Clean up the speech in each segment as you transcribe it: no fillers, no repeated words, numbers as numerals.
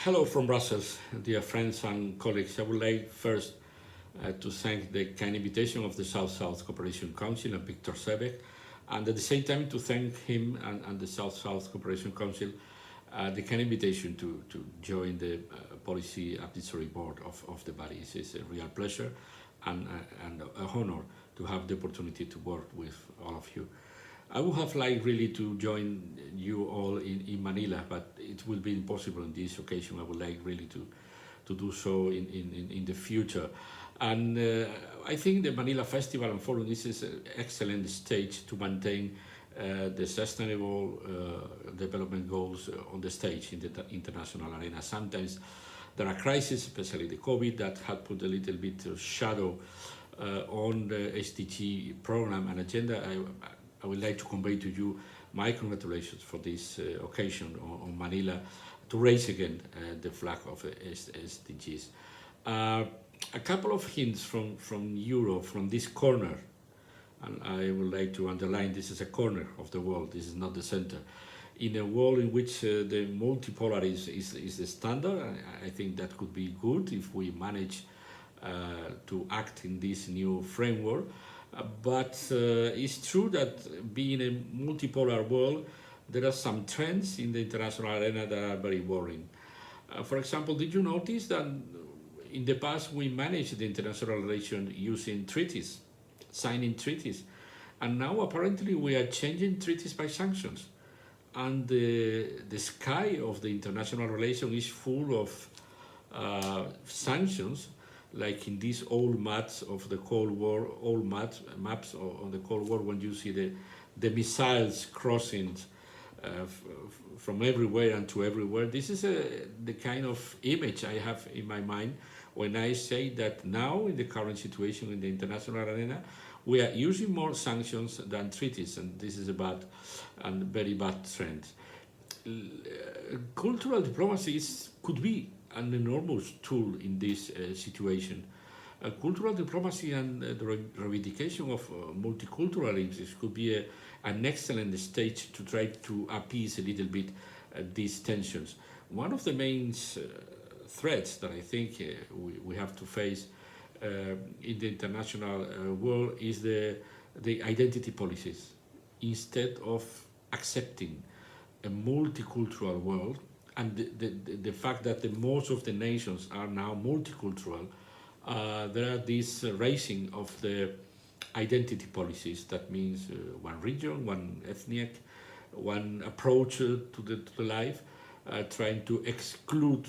Hello from Brussels, dear friends and colleagues. I would like first to thank the kind invitation of the South-South Cooperation Council and Victor Sebek, and at the same time to thank him and the South-South Cooperation Council the kind invitation to join the Policy Advisory Board of the body. It's a real pleasure and an honor to have the opportunity to work with all of you. I would have liked really to join you all in Manila, but it will be impossible on this occasion. I would like really to do so in the future. And I think the Manila Festival and Forum is an excellent stage to maintain the sustainable development goals on the stage in the international arena. Sometimes there are crises, especially the COVID, that had put a little bit of shadow on the SDG program and agenda. I would like to convey to you my congratulations for this occasion on Manila to raise again the flag of SDGs. A couple of hints from Europe, from this corner, and I would like to underline this is a corner of the world, this is not the center. In a world in which the multipolar is the standard, I think that could be good if we manage to act in this new framework. But it's true that being a multipolar world, there are some trends in the international arena that are very worrying. For example, did you notice that in the past we managed the international relation using treaties, signing treaties, and now apparently we are changing treaties by sanctions, and the sky of the international relation is full of sanctions, like in these old maps of the Cold War, old maps of the Cold War, when you see the missiles crossing from everywhere and to everywhere. This is the kind of image I have in my mind when I say that now, in the current situation in the international arena, we are using more sanctions than treaties, and this is a bad and very bad trend. Cultural diplomacy could be an enormous tool in this situation. Cultural diplomacy and the reivindication of multiculturalism could be an excellent stage to try to appease a little bit these tensions. One of the main threats that I think we have to face in the international world is the identity policies. Instead of accepting a multicultural world, and the fact that most of the nations are now multicultural, there are this raising of the identity policies. That means one region, one ethnic, one approach to the life, trying to exclude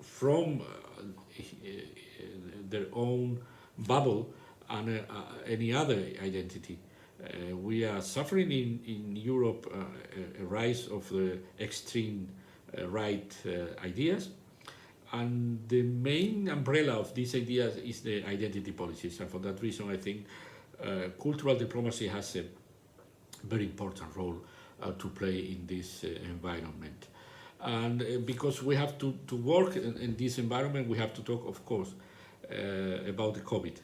from their own bubble and any other identity. We are suffering in Europe a rise of the extreme right ideas, and the main umbrella of these ideas is the identity policies, and for that reason I think cultural diplomacy has a very important role to play in this environment. And because we have to work in this environment, we have to talk, of course, about the COVID.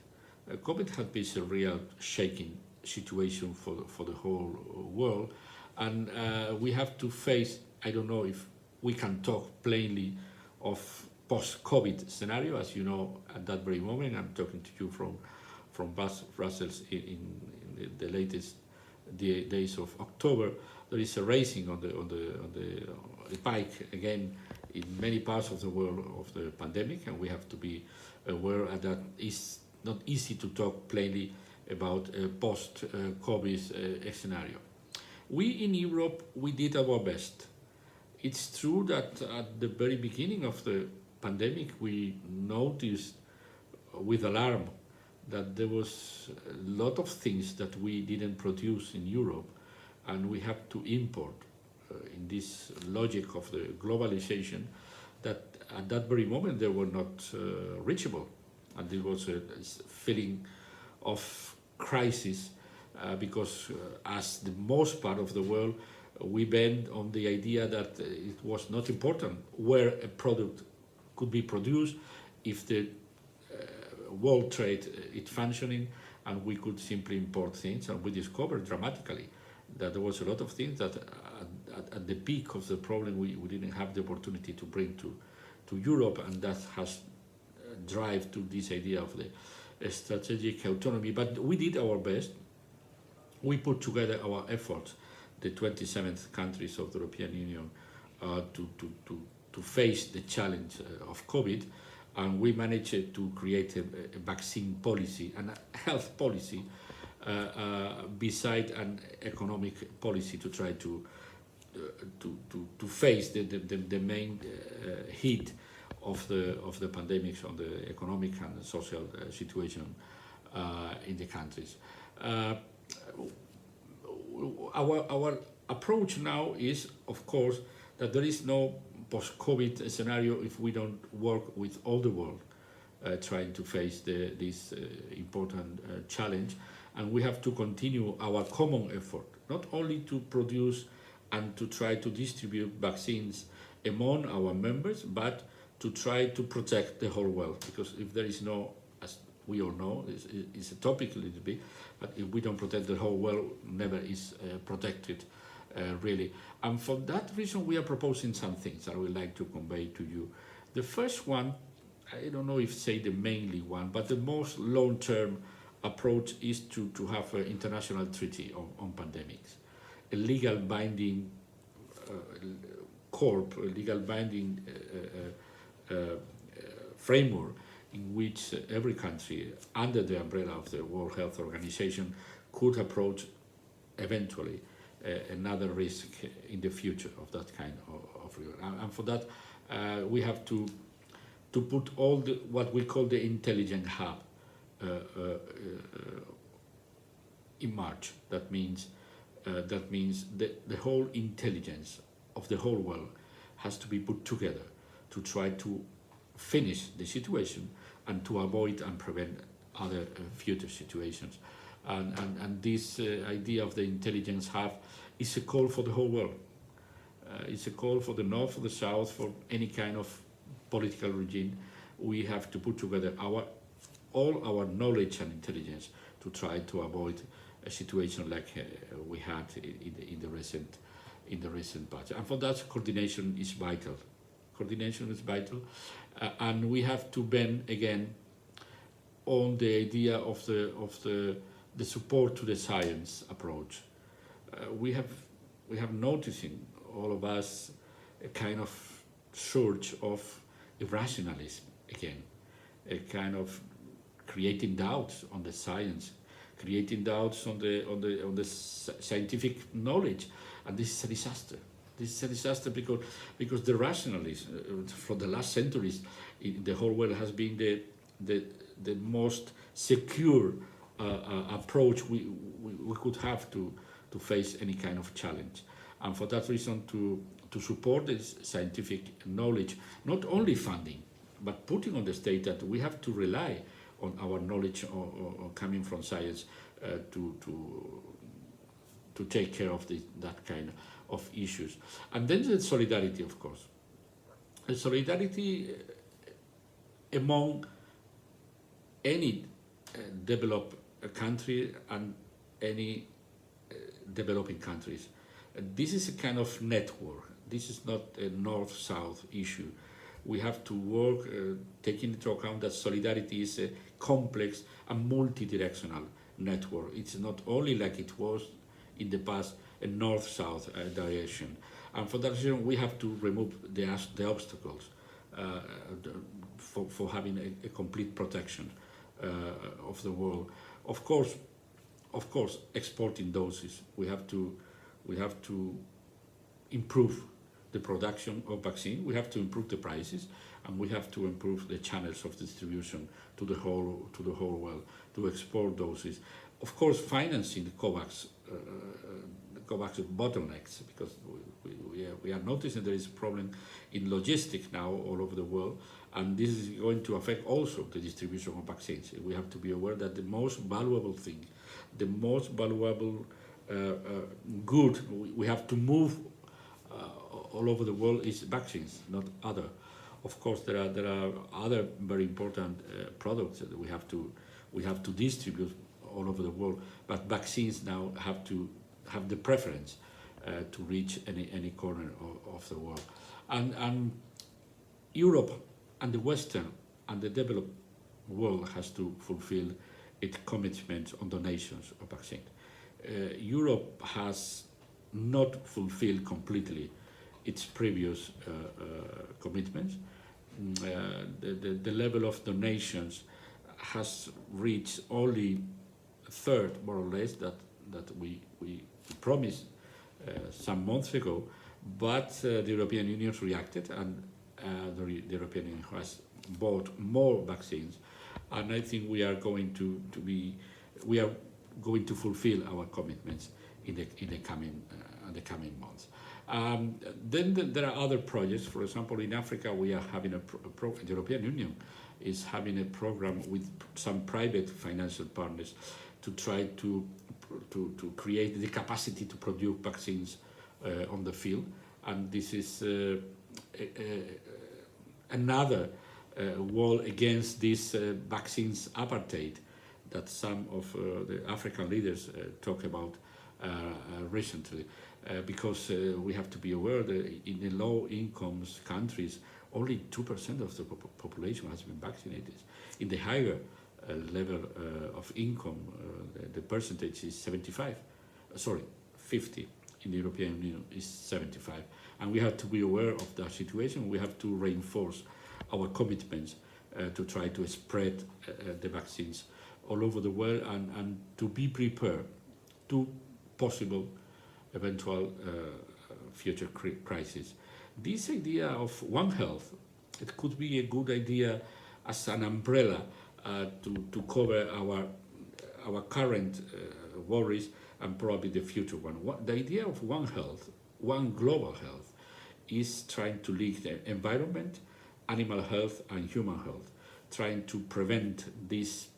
COVID has been a real shaking situation for the whole world, and we have to face, I don't know if we can talk plainly of post-COVID scenario. As you know, at that very moment, I'm talking to you from Brussels in the latest days of October. There is a raising on the pike again in many parts of the world of the pandemic, and we have to be aware that it's not easy to talk plainly about a post-COVID scenario. We in Europe, we did our best. It's true that at the very beginning of the pandemic, we noticed with alarm that there was a lot of things that we didn't produce in Europe, and we have to import in this logic of the globalization that at that very moment they were not reachable, and there was a feeling of crisis because as the most part of the world, we bend on the idea that it was not important where a product could be produced if the world trade is functioning, and we could simply import things. And we discovered dramatically that there was a lot of things that at the peak of the problem we didn't have the opportunity to bring Europe, and that has drive to this idea of the strategic autonomy. But we did our best. We put together our efforts, the 27 countries of the European Union, to face the challenge of COVID, and we managed to create a vaccine policy and a health policy beside an economic policy to try to face the main hit of the pandemics on the economic and social situation in the countries. Our approach now is, of course, that there is no post-COVID scenario if we don't work with all the world trying to face this important challenge, and we have to continue our common effort, not only to produce and to try to distribute vaccines among our members, but to try to protect the whole world, because if there is no, as we all know, it's a topic a little bit, but if we don't protect the whole world, never is protected really. And for that reason, we are proposing some things I would like to convey to you. The first one, I don't know if say the mainly one, but the most long-term approach is to have an international treaty on pandemics, a legal binding corp, a legal binding framework in which every country under the umbrella of the World Health Organization could approach eventually another risk in the future of that kind of and for that we have to put all the what we call the intelligent hub in March. That means the whole intelligence of the whole world has to be put together to try to finish the situation and to avoid and prevent other future situations. And this idea of the intelligence hub is a call for the whole world. It's a call for the North, for the South, for any kind of political regime. We have to put together all our knowledge and intelligence to try to avoid a situation like we had in the recent budget. And for that, coordination is vital. Coordination is vital, and we have to bend again on the idea of the support to the science approach. We have noticing, all of us, a kind of surge of irrationalism again, a kind of creating doubts on the science, creating doubts on the scientific knowledge, and this is a disaster. This is a disaster because the rationalism for the last centuries in the whole world has been the most secure approach we could have to face any kind of challenge. And for that reason, to support this scientific knowledge, not only funding, but putting on the state that we have to rely on our knowledge or coming from science to take care of that kind of issues. And then the solidarity, of course. The solidarity among any developed country and any developing countries. This is a kind of network. This is not a north-south issue. We have to work taking into account that solidarity is a complex and multi-directional network. It's not only like it was in the past, a north-south direction. And for that reason, we have to remove the obstacles for having a complete protection of the world. Of course, exporting doses. We have to improve the production of vaccine. We have to improve the prices, and we have to improve the channels of distribution to the whole world to export doses. Of course, financing the COVAX bottlenecks, because we are noticing there is a problem in logistics now all over the world, and this is going to affect also the distribution of vaccines. We have to be aware that the most valuable thing, the most valuable good we have to move all over the world is vaccines, not other. Of course, there are other very important products that we have to distribute all over the world, but vaccines now have to have the preference to reach any corner of the world. And Europe and the Western and the developed world has to fulfill its commitment on donations of vaccine. Europe has not fulfilled completely its previous commitments. The level of donations has reached only a third, more or less, that we promised some months ago, but the European Union reacted, and the European Union has bought more vaccines, and I think we are going to fulfill our commitments in the coming months. Then there are other projects. For example, in Africa, we are having the European Union is having a program with some private financial partners to try to create the capacity to produce vaccines on the field, and this is another wall against this vaccines apartheid that some of the African leaders talk about recently, because we have to be aware that in the low-income countries, only 2% of the population has been vaccinated. In the higher level of income, the percentage is 50. In the European Union is 75. And we have to be aware of that situation. We have to reinforce our commitments to try to spread the vaccines all over the world, and to be prepared to possible eventual future crises. This idea of One Health, it could be a good idea as an umbrella to cover our current worries and probably the future one. The idea of One Health, one global health, is trying to link the environment, animal health and human health, trying to prevent this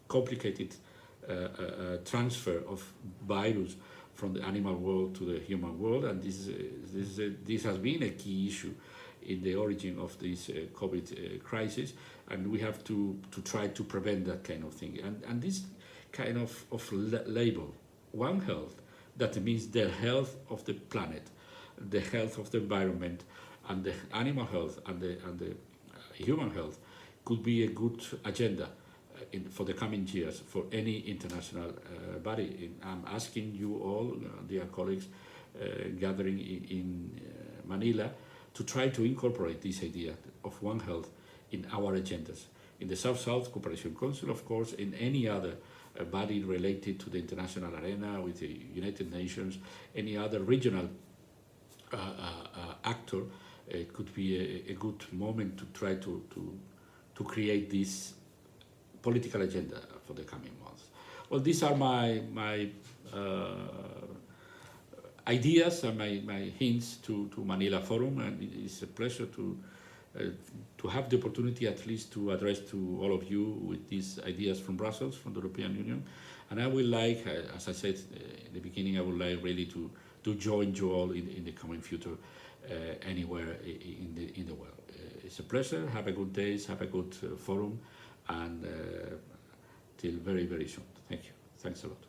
complicated transfer of virus from the animal world to the human world, and this has been a key issue in the origin of this COVID crisis, and we have to try to prevent that kind of thing. And this kind of label, One Health, that means the health of the planet, the health of the environment, and the animal health and the human health, could be a good agenda for the coming years for any international body. I'm asking you all, dear colleagues, gathering in Manila, to try to incorporate this idea of One Health in our agendas. In the South-South Cooperation Council, of course, in any other body related to the international arena with the United Nations, any other regional actor, it could be a good moment to try to create this political agenda for the coming months. Well, these are my ideas and my hints to Manila Forum, and it is a pleasure to have the opportunity at least to address to all of you with these ideas from Brussels, from the European Union. And I would like, as I said in the beginning, I would like really to join you all in the coming future anywhere in the world. It's a pleasure. Have a good day. Have a good forum, and till very, very soon. Thank you. Thanks a lot.